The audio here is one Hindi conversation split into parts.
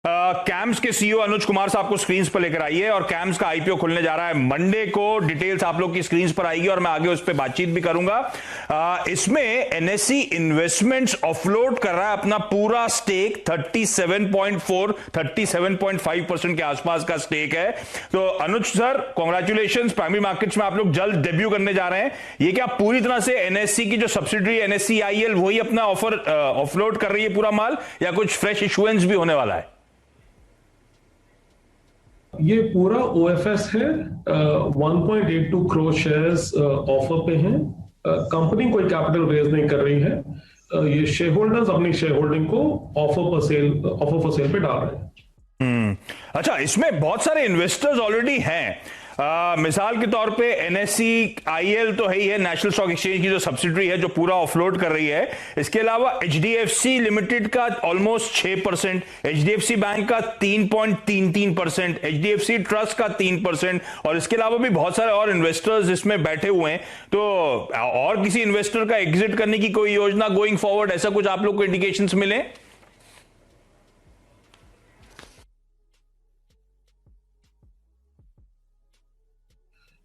कैम्स के सीईओ अनुज कुमार साहब को स्क्रीन पर लेकर आइए और कैम्स का आईपीओ खुलने जा रहा है मंडे को। डिटेल्स आप लोग की स्क्रीन पर आएगी और मैं आगे उस पर बातचीत भी करूंगा। इसमें एनएसई इन्वेस्टमेंट्स ऑफलोड कर रहा है अपना पूरा स्टेक 37.5% के आसपास का स्टेक है। तो अनुज सर, कांग्रेचुलेशंस, प्राइमरी मार्केट्स में आप लोग जल्द डेब्यू करने जा रहे हैं। ये क्या पूरी तरह से एनएसई की जो सब्सिडरी एनएसई आईएल वही अपना ऑफर ऑफलोड कर रही है पूरा माल, या कुछ फ्रेश इशुएंस भी होने वाला है? ये पूरा ओएफएस है। 1.82 करोड़ शेयर्स ऑफर पे हैं। कंपनी कोई कैपिटल रेज नहीं कर रही है। ये शेयर होल्डर्स अपनी शेयर होल्डिंग को ऑफर फॉर सेल पे डाल रहे हैं। अच्छा, इसमें बहुत सारे इन्वेस्टर्स ऑलरेडी हैं। मिसाल के तौर पे एनएसई आईएल तो है ही है, नेशनल स्टॉक एक्सचेंज की जो सब्सिडरी है जो पूरा ऑफलोड कर रही है। इसके अलावा एचडीएफसी लिमिटेड का ऑलमोस्ट 6%, एचडीएफसी बैंक का 3.33%, एचडीएफसी ट्रस्ट का 3%, और इसके अलावा भी बहुत सारे और इन्वेस्टर्स इसमें बैठे हुए हैं। तो और किसी इन्वेस्टर का एग्जिट करने की कोई योजना गोइंग फॉरवर्ड, ऐसा कुछ आप लोग को इंडिकेशंस मिले?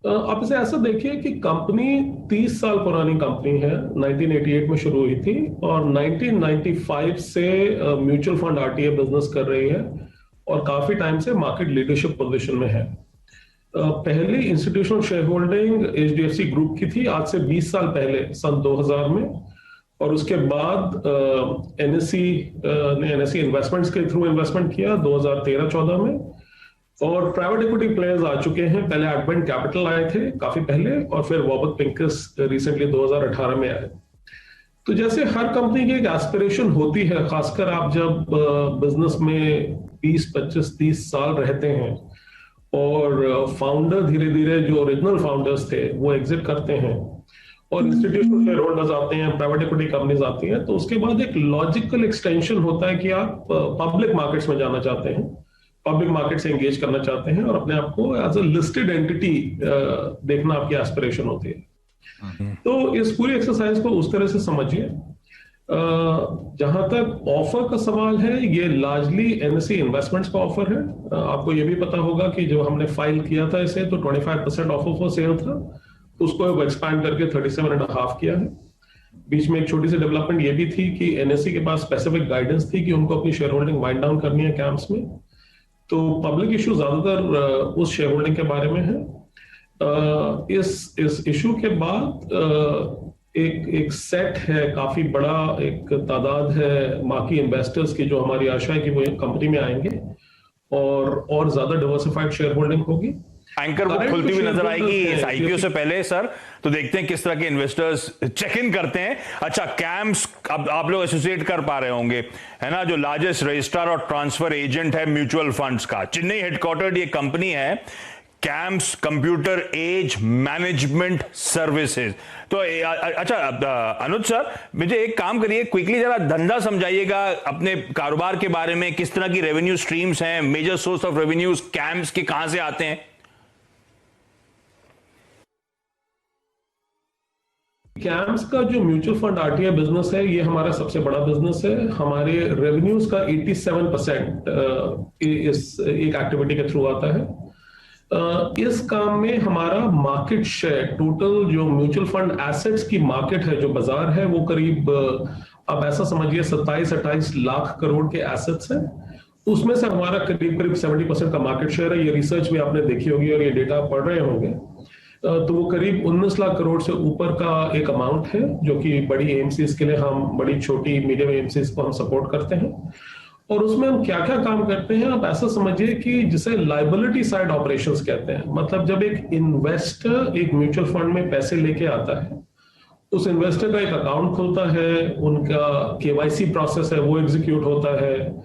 आप इसे ऐसा देखिए कि कंपनी 30 साल पुरानी कंपनी है। 1988 में शुरू हुई थी और 1995 से म्यूचुअल फंड आरटीए बिजनेस कर रही है और काफी टाइम से मार्केट लीडरशिप पोजीशन में है। पहली institutional share holding HDFC group की थी आज से 20 साल पहले, सन 2000 में, और उसके बाद एनएसई ने एनएसई इन्वेस्टमेंट्स के थ्रू इन्वेस्टमेंट किया 2013-14 में। और प्राइवेट इक्विटी प्लेयर्स आ चुके हैं। पहले एडवेंट कैपिटल आए थे काफी पहले, और फिर वॉबर्ट पिंकस रिसेंटली 2018 में आए। तो जैसे हर कंपनी की एक एस्पिरेशन होती है, खासकर आप जब बिजनेस में 20, 25, 30 साल रहते हैं और फाउंडर धीरे धीरे जो ओरिजिनल फाउंडर्स थे वो एग्जिट करते हैं और इंस्टीट्यूशनल शेयर होल्डर्स आते हैं, प्राइवेट इक्विटी कंपनीज आती हैं, तो उसके बाद एक लॉजिकल एक्सटेंशन होता है कि आप पब्लिक मार्केट्स में जाना चाहते हैं, पब्लिक मार्केट से एंगेज करना चाहते हैं और अपने आप को एज अ लिस्टेड एंटिटी देखना आपकी एस्पिरेशन होती है। तो इस पूरी एक्सरसाइज को उस तरह से समझिए। जहां तक ऑफर का सवाल है, ये लार्जली एनएसई इन्वेस्टमेंट्स का ऑफर है। आपको ये भी पता होगा कि जब हमने फाइल किया था इसे तो 25% ऑफर फॉर सेल था, उसको एक्सपैंड करके 37.5 किया है। बीच में एक छोटी सी डेवलपमेंट ये भी थी कि एनएसई के पास स्पेसिफिक गाइडेंस थी कि उनको अपनी शेयर होल्डिंग वाइंड डाउन करनी है कैम्प्स में। तो पब्लिक इशू ज्यादातर उस शेयर होल्डिंग के बारे में है। इस इशू के बाद एक सेट है, काफी बड़ा एक तादाद है बाकी इन्वेस्टर्स की, जो हमारी आशा है कि वो कंपनी में आएंगे और ज्यादा डिवर्सिफाइड शेयर होल्डिंग होगी। एंकर बुक खुलती हुई नजर आएगी इस आईपीओ से पहले सर, तो देखते हैं किस तरह के इन्वेस्टर्स चेक इन करते हैं। अच्छा, कैम्स अब आप लोग एसोसिएट कर पा रहे होंगे, है ना, जो लार्जेस्ट रजिस्ट्रार और ट्रांसफर एजेंट है म्यूचुअल फंड्स का, चेन्नई हेडक्वार्टर्ड ये कंपनी है, CAMS computer age management services. तो अच्छा अनुज सर, मुझे एक काम करिए, क्विकली जरा धंधा समझाइएगा अपने कारोबार के बारे में, किस तरह की रेवेन्यू स्ट्रीम्स हैं, major source of revenues CAMS के कहां से आते हैं? कैम्स का जो म्यूचुअल फंड आरटीआई बिजनेस है, ये हमारा सबसे बड़ा बिजनेस है। हमारे रेवेन्यूज का 87% इस एक एक्टिविटी के थ्रू आता है। इस काम में हमारा मार्केट शेयर, टोटल जो म्यूचुअल फंड एसेट्स की मार्केट है, जो बाजार है, वो करीब आप ऐसा समझिए 27-28 लाख करोड़ के एसेट्स हैं। उसमें से हमारा करीब 70% का मार्केट शेयर है। ये रिसर्च भी आपने देखी होगी और ये डेटा पढ़ रहे होंगे। तो वो करीब 19 लाख करोड़ से ऊपर का एक अमाउंट है, जो कि बड़ी एएमसीज के लिए हम, बड़ी छोटी मीडियम एएमसीज को हम सपोर्ट करते हैं। और उसमें हम क्या क्या काम करते हैं, आप ऐसा समझिए कि जिसे लायबिलिटी साइड ऑपरेशंस कहते हैं। मतलब जब एक इन्वेस्टर एक म्यूचुअल फंड में पैसे लेके आता है, उस इन्वेस्टर का एक अकाउंट खुलता है, उनका केवाईसी प्रोसेस है वो एग्जीक्यूट होता है,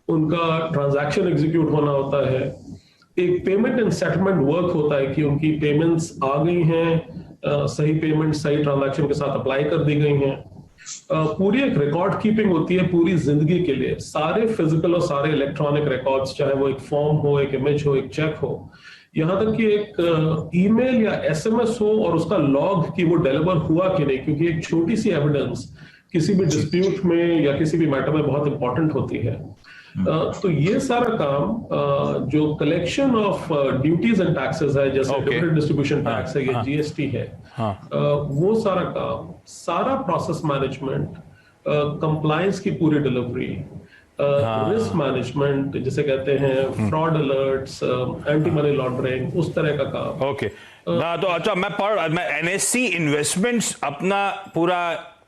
उनका ट्रांजैक्शन एग्जीक्यूट होना होता है, एक पेमेंट एंड सेटलमेंट वर्क होता है कि उनकी पेमेंट्स आ गई हैं, सही पेमेंट सही ट्रांजैक्शन के साथ अप्लाई कर दी गई हैं। पूरी एक रिकॉर्ड कीपिंग होती है पूरी जिंदगी के लिए, सारे फिजिकल और सारे इलेक्ट्रॉनिक रिकॉर्ड्स, चाहे वो एक फॉर्म हो, एक इमेज हो, एक चेक हो, यहां तक कि एक ईमेल या एसएमएस हो और उसका लॉग कि वो डिलीवर हुआ कि नहीं, क्योंकि एक छोटी सी एविडेंस किसी भी डिस्प्यूट में या किसी भी मैटर में बहुत इंपॉर्टेंट होती है। तो ये सारा काम जो collection of duties and taxes है, जैसे डिविडेंड डिस्ट्रीब्यूशन टैक्स है या जीएसटी है, वो सारा काम, सारा प्रोसेस मैनेजमेंट, कंप्लायंस की पूरी डिलीवरी, रिस्क मैनेजमेंट जिसे कहते हैं, fraud alerts, anti money laundering, उस तरह का काम। ओके तो अच्छा, मैं एनएससी इन्वेस्टमेंट्स अपना पूरा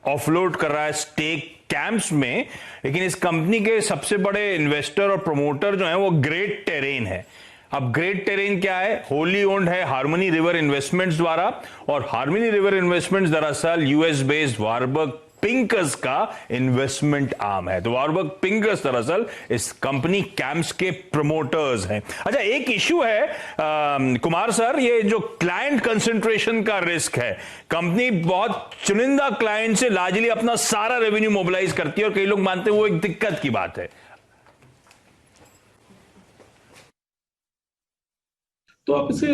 ऑफलोड कर रहा है स्टेक कैंप्स में, लेकिन इस कंपनी के सबसे बड़े इन्वेस्टर और प्रमोटर जो है वो ग्रेट टेरेन है। अब ग्रेट टेरेन क्या है? होली ओन्ड है हार्मनी रिवर इन्वेस्टमेंट्स द्वारा, और हार्मनी रिवर इन्वेस्टमेंट्स दरअसल यूएस बेस्ड वारबर्ग पिंकस का इन्वेस्टमेंट आर्म है। तो वारबर्ग पिंकस दरअसल इस कंपनी कैंप्स के प्रमोटर्स हैं। अच्छा, एक इश्यू है कुमार सर, ये जो क्लाइंट कंसंट्रेशन का रिस्क है, कंपनी बहुत चुनिंदा क्लाइंट से लार्जली अपना सारा रेवेन्यू मोबिलाइज करती है, और कई लोग मानते हैं वो एक दिक्कत की बात है। तो आप इसे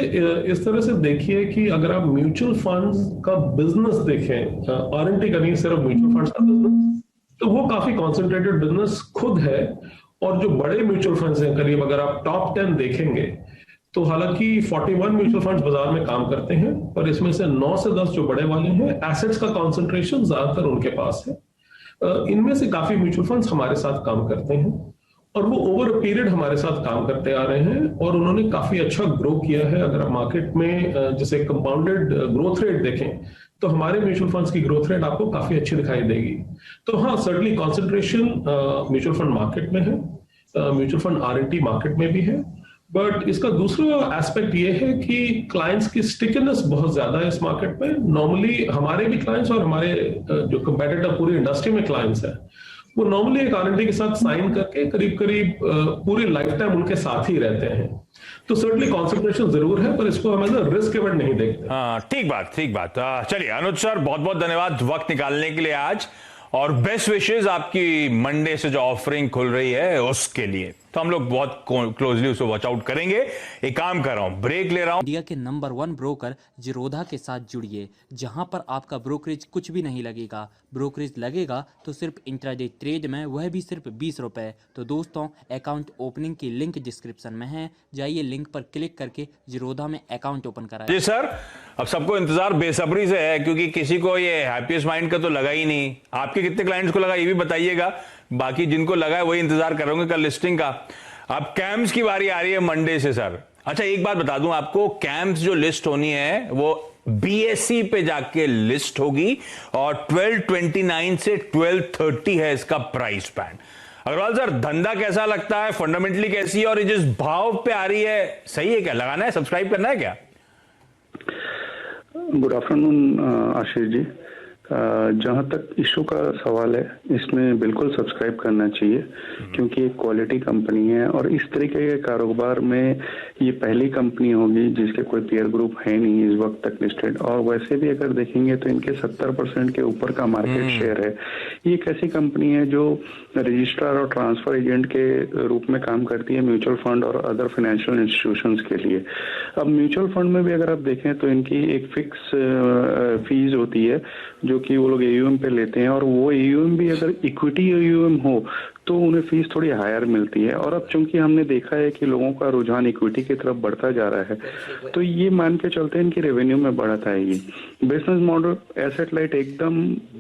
इस तरह से देखिए कि अगर आप म्यूचुअल फंड्स का बिजनेस देखें, आरएनटी का नहीं, सिर्फ म्यूचुअल फंड्स का बिजनेस, तो वो काफी कॉन्सेंट्रेटेड बिजनेस खुद है। और जो बड़े म्यूचुअल फंड्स हैं, करीब अगर आप टॉप 10 देखेंगे, तो हालांकि 41 म्यूचुअल फंड्स बाजार में काम करते हैं, पर इसमें से 9 से 10 जो बड़े वाले हैं, एसेट्स का कॉन्सेंट्रेशन ज्यादातर उनके पास है। इनमें से काफी म्यूचुअल फंड्स हमारे साथ काम करते हैं, और वो ओवर अ पीरियड हमारे साथ काम करते आ रहे हैं, और उन्होंने काफी अच्छा ग्रो किया है। अगर आप मार्केट में जैसे कंपाउंडेड ग्रोथ रेट देखें, तो हमारे म्यूचुअल फंड्स की ग्रोथ रेट आपको काफी अच्छी दिखाई देगी। तो हाँ, certainly concentration mutual fund market में है, म्यूचुअल फंड आरएनटी मार्केट में भी है, बट इसका दूसरा एस्पेक्ट ये है कि क्लाइंट्स की स्टिकनेस बहुत ज्यादा है इस मार्केट में। नॉर्मली हमारे भी क्लाइंट्स और हमारे जो कंपेटिटर पूरी इंडस्ट्री में क्लाइंट्स है, वो नॉर्मली एक आरएनटी के साथ साइन करके करीब करीब पूरी लाइफ टाइम उनके साथ ही रहते हैं। तो सर्टनली कॉन्सेंट्रेशन जरूर है, पर इसको हम एज अ रिस्क इवेंट नहीं देखते। हाँ, ठीक बात, ठीक बात। चलिए अनुज सर, बहुत बहुत धन्यवाद वक्त निकालने के लिए आज, और बेस्ट विशेष आपकी मंडे से जो ऑफरिंग खुल रही है उसके लिए। तो हम लोग बहुत क्लोजली उसे वॉच आउट करेंगे। एक काम कर रहा हूं, ब्रेक ले रहा हूं। इंडिया के नंबर 1 ब्रोकर जीरोधा के साथ जुड़िए, जहां पर आपका ब्रोकरेज कुछ भी नहीं लगेगा। ब्रोकरेज लगेगा तो सिर्फ इंट्राडे ट्रेड में, वह भी सिर्फ 20 रुपए। तो दोस्तों, अकाउंट ओपनिंग की लिंक डिस्क्रिप्शन में है, जाइए लिंक पर क्लिक करके जीरोधा में अकाउंट ओपन कराएं। जी सर, अब सबको इंतजार बेसब्री से है, क्योंकि किसी को ये हैप्पीएस्ट माइंड का तो लगा ही नहीं। आपके कितने क्लाइंट्स को लगा ये भी बताइएगा, बाकी जिनको लगा है वही इंतजार कर रहे होंगे कल लिस्टिंग का। अब कैम्स की बारी आ रही है मंडे से सर। अच्छा, एक बात बता दूं आपको, कैम्स जो लिस्ट होनी है वो बीएसई पे जाके लिस्ट होगी, और 1229 से 1230 है इसका प्राइस बैंड। अग्रवाल सर, धंधा कैसा लगता है, फंडामेंटली कैसी है, और ये जिस भाव पे आ रही है सही है क्या? लगाना है, सब्सक्राइब करना है क्या? Good afternoon Ashish ji. जहाँ तक इशू का सवाल है, इसमें बिल्कुल सब्सक्राइब करना चाहिए, क्योंकि एक क्वालिटी कंपनी है, और इस तरीके के कारोबार में ये पहली कंपनी होगी जिसके कोई पीयर ग्रुप है नहीं इस वक्त तक लिस्टेड। और वैसे भी अगर देखेंगे तो इनके 70% के ऊपर का मार्केट शेयर है। ये एक ऐसी कंपनी है जो रजिस्ट्रार और ट्रांसफर एजेंट के रूप में काम करती है म्यूचुअल फंड और अदर फाइनेंशियल इंस्टीट्यूशंस के लिए। अब म्यूचुअल फंड में भी अगर आप देखें तो इनकी एक फिक्स फीस होती है जो कि वो लोग एयूएम पे लेते हैं, और वो एयूएम भी अगर इक्विटी एयूएम हो तो उन्हें फीस थोड़ी हायर मिलती है। और अब चूंकि हमने देखा है कि लोगों का रुझान इक्विटी की तरफ बढ़ता जा रहा है, तो ये मान के चलते हैं इनकी रेवेन्यू में बढ़त आएगी। बिजनेस मॉडल एसेट लाइट, एकदम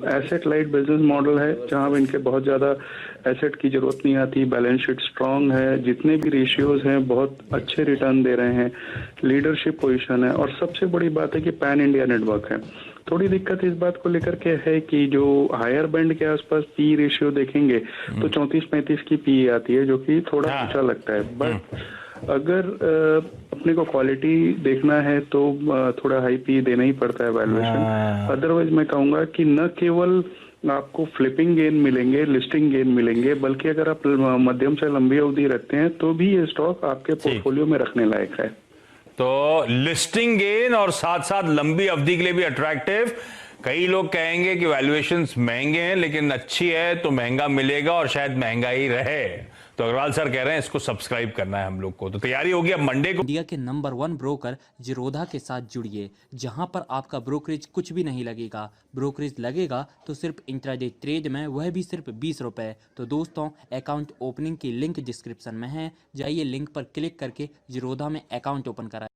एसेट लाइट बिजनेस मॉडल है, जहां इनके बहुत ज्यादा एसेट की जरूरत नहीं आती, बैलेंस शीट स्ट्रांग है, जितने भी रेशियोज हैं बहुत अच्छे रिटर्न दे रहे हैं, लीडरशिप पोजीशन है, और सबसे बड़ी बात है कि पैन इंडिया नेटवर्क है। थोड़ी दिक्कत इस बात को लेकर के है कि जो हायर बैंड के आसपास पी रेशियो देखेंगे तो 34-35 की पी आती है, जो कि थोड़ा ऊंचा लगता है। बट अगर अपने को क्वालिटी देखना है तो थोड़ा हाई पी देना ही पड़ता है वैल्यूएशन। अदरवाइज मैं कहूंगा कि न केवल आपको फ्लिपिंग गेन मिलेंगे, लिस्टिंग गेन मिलेंगे, बल्कि अगर आप मध्यम से लंबी अवधि रखते हैं तो भी ये स्टॉक आपके पोर्टफोलियो में रखने लायक है। तो लिस्टिंग गेन और साथ साथ लंबी अवधि के लिए भी अट्रैक्टिव। कई लोग कहेंगे कि वैल्यूएशंस महंगे हैं, लेकिन अच्छी है तो महंगा मिलेगा और शायद महंगा ही रहे। तो अग्रवाल सर कह रहे हैं इसको सब्सक्राइब करना है हम लोग को, तो तैयारी होगी अब मंडे को। इंडिया के नंबर 1 ब्रोकर जिरोधा के साथ जुड़िए, जहां पर आपका ब्रोकरेज कुछ भी नहीं लगेगा। ब्रोकरेज लगेगा तो सिर्फ इंट्राडे ट्रेड में, वह भी सिर्फ 20 रुपए। तो दोस्तों, अकाउंट ओपनिंग की लिंक डिस्क्रिप्शन में है, जाइए लिंक पर क्लिक करके जिरोधा में अकाउंट ओपन कराएं।